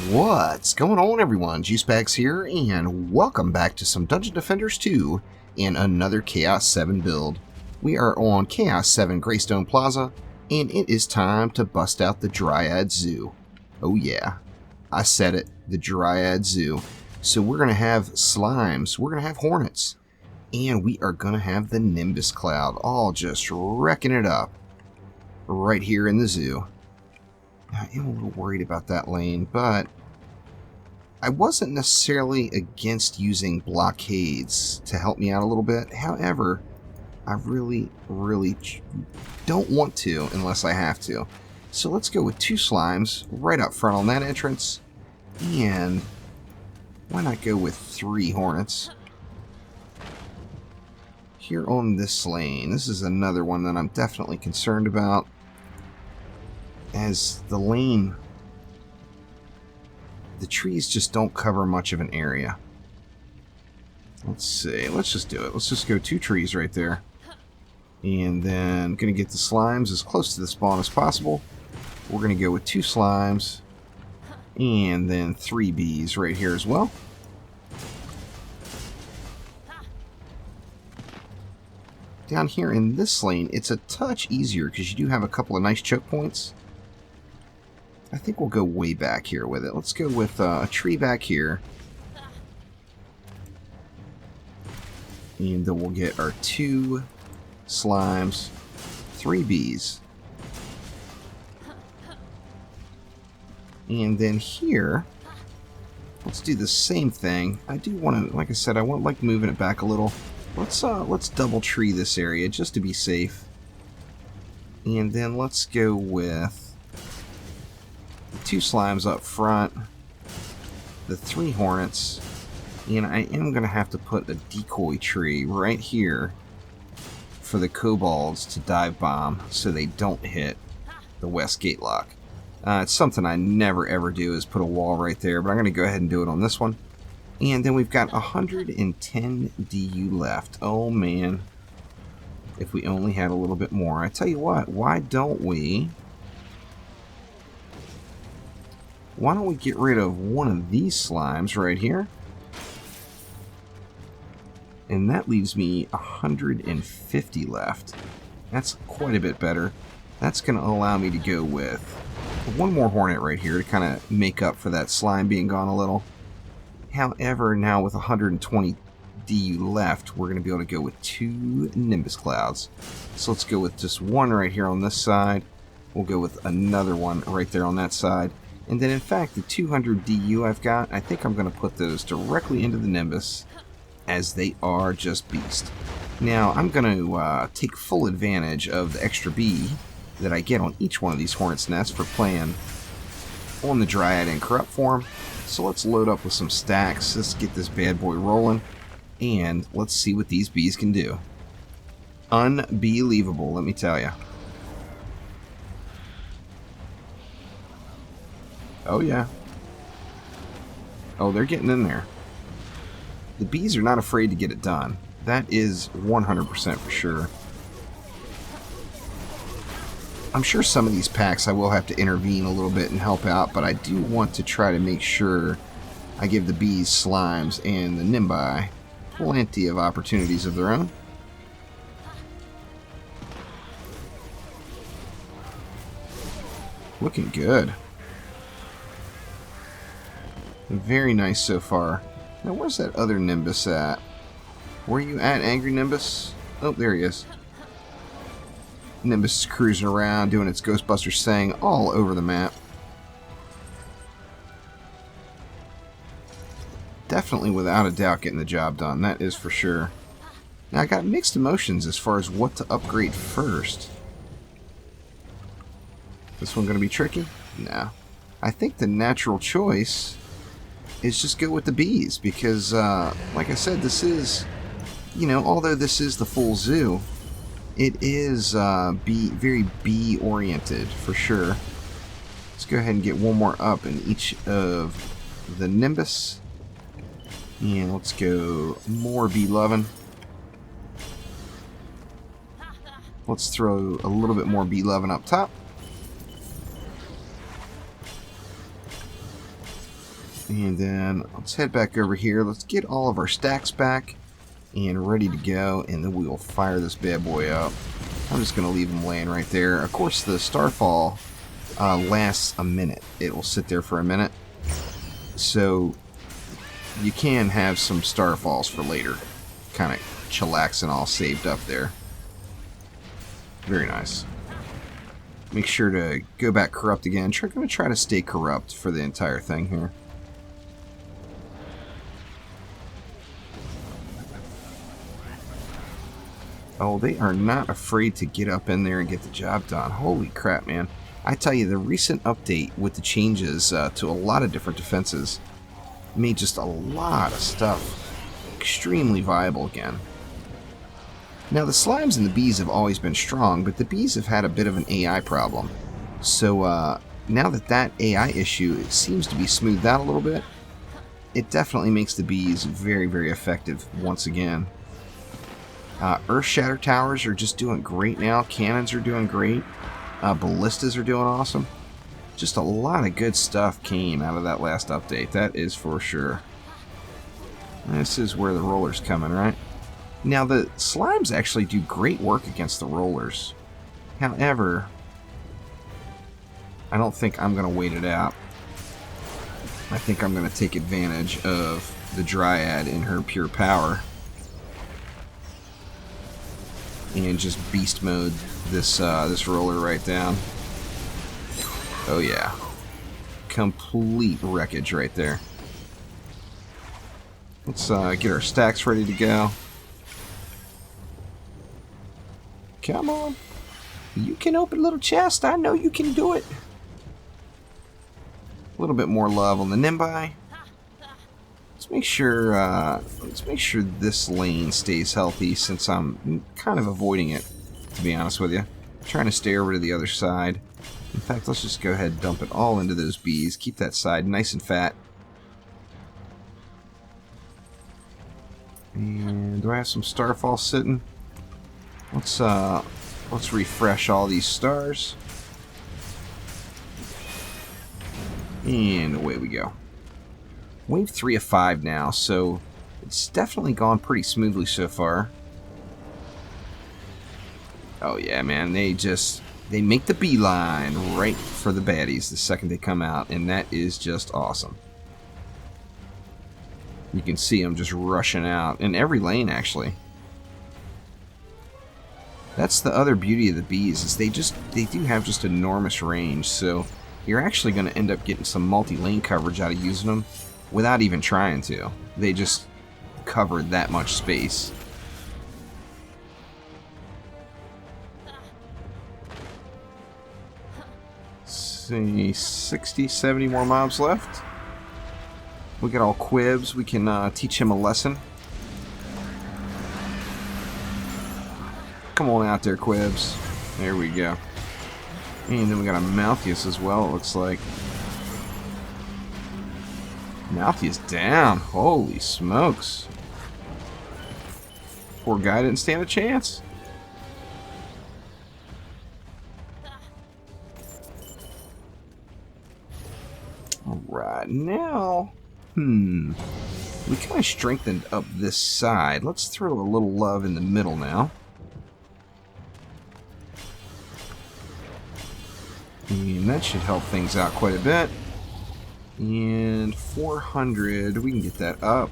What's going on, everyone? Juicebags here, and welcome back to some Dungeon Defenders 2 in another Chaos 7 build. We are on Chaos 7 Greystone Plaza, and it is time to bust out the Dryad Zoo. Oh yeah, I said it, the Dryad Zoo. So we're going to have slimes, we're going to have hornets, and we are going to have the Nimbus Cloud, all just wrecking it up right here in the zoo. I am a little worried about that lane, but I wasn't necessarily against using blockades to help me out a little bit. However, I really don't want to unless I have to. So let's go with 2 slimes right up front on that entrance. And why not go with 3 hornets? Here on this lane, this is another one that I'm definitely concerned about, as the lane, the trees just don't cover much of an area. Let's see, let's just do it. Let's just go 2 trees right there. And then going to get the slimes as close to the spawn as possible. We're going to go with 2 slimes and then 3 bees right here as well. Down here in this lane, it's a touch easier because you do have a couple of nice choke points. I think we'll go way back here with it. Let's go with a tree back here. And then we'll get our 2 slimes, 3 bees. And then here, let's do the same thing. I do want to, like I said, I want like moving it back a little. Let's double tree this area just to be safe. And then let's go with 2 slimes up front, the 3 hornets, and I am going to have to put a decoy tree right here for the kobolds to dive bomb so they don't hit the west gate lock. It's something I never ever do, is put a wall right there, but I'm going to go ahead and do it on this one. And then we've got 110 DU left. Oh man, if we only had a little bit more. I tell you what, why don't we get rid of one of these slimes right here? And that leaves me 150 left. That's quite a bit better. That's going to allow me to go with 1 more hornet right here to kind of make up for that slime being gone a little. However, now with 120 DU left, we're going to be able to go with 2 Nimbus Clouds. So let's go with just 1 right here on this side. We'll go with another one right there on that side. And then, in fact, the 200 DU I've got, I think I'm going to put those directly into the Nimbus, as they are just beast. Now, I'm going to take full advantage of the extra bee that I get on each one of these hornet's nests for playing on the Dryad in corrupt form. So let's load up with some stacks. Let's get this bad boy rolling, and let's see what these bees can do. Unbelievable, let me tell you. Oh yeah. Oh, they're getting in there. The bees are not afraid to get it done. That is 100% for sure. I'm sure some of these packs I will have to intervene a little bit and help out, but I do want to try to make sure I give the bees, slimes, and the nimbi plenty of opportunities of their own. Looking good. Very nice so far. Now, where's that other Nimbus at? Where are you at, Angry Nimbus? Oh, there he is. Nimbus is cruising around, doing its Ghostbusters thing all over the map. Definitely, without a doubt, getting the job done. That is for sure. Now, I got mixed emotions as far as what to upgrade first. This one going to be tricky? No. I think the natural choice is just go with the bees, because like I said, this is, you know, although this is the full zoo, it is very bee oriented for sure. Let's go ahead and get 1 more up in each of the Nimbus, and let's go more bee loving. Let's throw a little bit more bee loving up top. And then let's head back over here. Let's get all of our stacks back and ready to go. And then we will fire this bad boy up. I'm just going to leave them laying right there. Of course, the starfall lasts a minute. It will sit there for a minute. So you can have some starfalls for later. Kind of chillaxing all saved up there. Very nice. Make sure to go back corrupt again. I'm going to try to stay corrupt for the entire thing here. Oh, they are not afraid to get up in there and get the job done. Holy crap, man. I tell you, the recent update with the changes to a lot of different defenses made just a lot of stuff extremely viable again. Now, the slimes and the bees have always been strong, but the bees have had a bit of an AI problem. So, now that that AI issue seems to be smoothed out a little bit, it definitely makes the bees very, very effective once again. Earth Shatter Towers are just doing great now. Cannons are doing great. Ballistas are doing awesome. Just a lot of good stuff came out of that last update. That is for sure. This is where the rollers come in, right? Now, the slimes actually do great work against the rollers. However, I don't think I'm going to wait it out. I think I'm going to take advantage of the Dryad in her pure power. And just beast mode this this roller right down. Oh yeah, complete wreckage right there. Let's get our stacks ready to go. Come on, you can open a little chest. I know you can do it. A little bit more love on the Nimbi. Let's make sure this lane stays healthy, since I'm kind of avoiding it, to be honest with you. I'm trying to stay over to the other side. In fact, let's just go ahead and dump it all into those bees. Keep that side nice and fat. And do I have some starfall sitting? Let's refresh all these stars. And away we go. Wave 3 of 5 now, so it's definitely gone pretty smoothly so far. Oh yeah, man, they make the beeline right for the baddies the second they come out, and that is just awesome. You can see them just rushing out in every lane, actually. That's the other beauty of the bees, is they do have just enormous range, so you're actually going to end up getting some multi-lane coverage out of using them without even trying to. They just cover that much space. See, 60, 70 more mobs left. We got all quibs. We can teach him a lesson. Come on out there, quibs. There we go. And then we got a Malthus as well, it looks like. Malthus down. Holy smokes. Poor guy didn't stand a chance. Alright, now... we kind of strengthened up this side. Let's throw a little love in the middle now. And that should help things out quite a bit. And 400, we can get that up.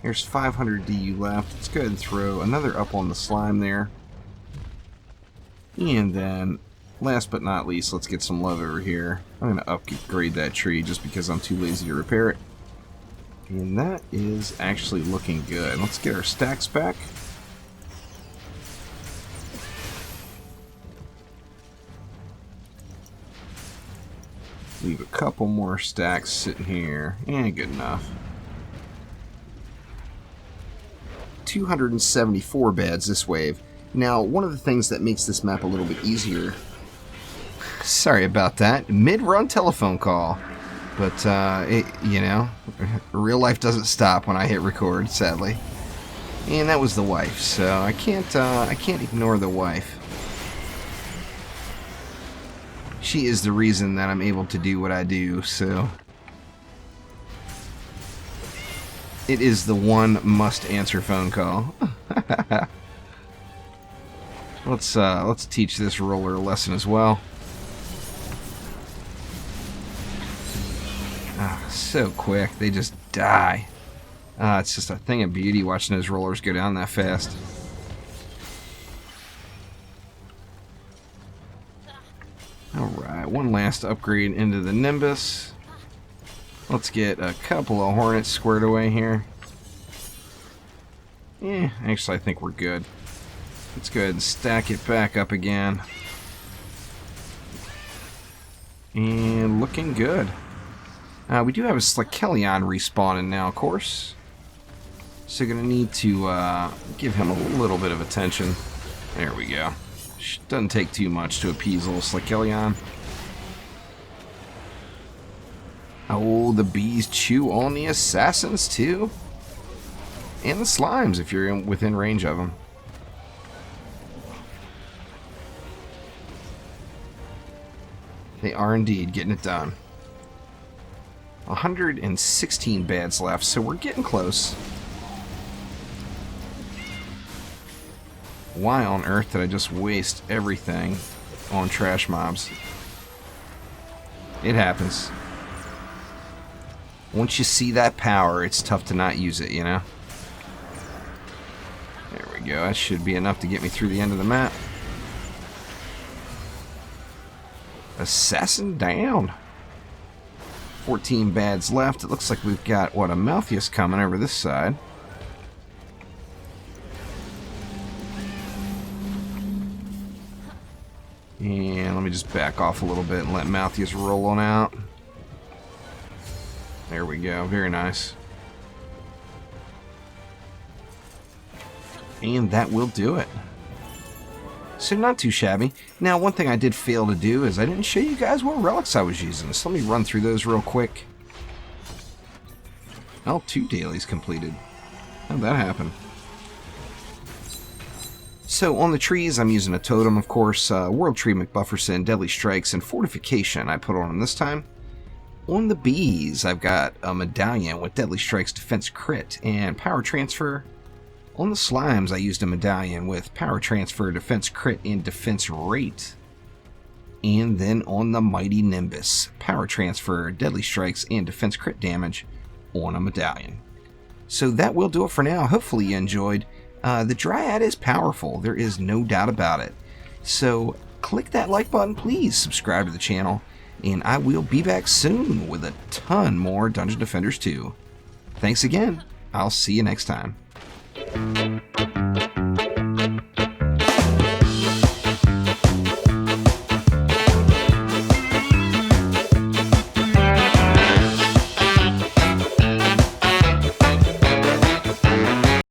There's 500 DU left. Let's go ahead and throw another up on the slime there. And then, last but not least, let's get some love over here. I'm going to upgrade that tree just because I'm too lazy to repair it. And that is actually looking good. Let's get our stacks back. Leave a couple more stacks sitting here. Good enough. 274 beds this wave. Now, one of the things that makes this map a little bit easier... Sorry about that. Mid-run telephone call. But, you know, real life doesn't stop when I hit record, sadly. And that was the wife, so I can't ignore the wife. She is the reason that I'm able to do what I do, so it is the one must-answer phone call. Let's teach this roller a lesson as well. So quick, they just die. It's just a thing of beauty watching those rollers go down that fast. Alright, one last upgrade into the Nimbus. Let's get a couple of Hornets squared away here. Yeah, actually I think we're good. Let's go ahead and stack it back up again. And looking good. We do have a Slikelion respawning now, of course. So gonna need to give him a little bit of attention. There we go. Doesn't take too much to appease little Slikelion. Oh, the bees chew on the assassins too. And the slimes if you're within range of them. They are indeed getting it done. 116 bads left, so we're getting close. Why on earth did I just waste everything on trash mobs? It happens. Once you see that power, it's tough to not use it, you know? There we go. That should be enough to get me through the end of the map. Assassin down. 14 bads left. It looks like we've got, what, a Malthus coming over this side. And let me just back off a little bit and let Malthus roll on out. There we go. Very nice. And that will do it. So not too shabby. Now, one thing I did fail to do is I didn't show you guys what relics I was using. So let me run through those real quick. Oh, 2 dailies completed. How'd that happen? So on the trees, I'm using a totem, of course. World Tree McBufferson, Deadly Strikes, and Fortification I put on them this time. On the bees, I've got a medallion with Deadly Strikes, Defense Crit, and Power Transfer. On the slimes, I used a medallion with Power Transfer, Defense Crit, and Defense Rate. And then on the Mighty Nimbus, Power Transfer, Deadly Strikes, and Defense Crit damage on a medallion. So that will do it for now. Hopefully you enjoyed. The Dryad is powerful. There is no doubt about it. So click that like button, please. Subscribe to the channel. And I will be back soon with a ton more Dungeon Defenders 2. Thanks again. I'll see you next time.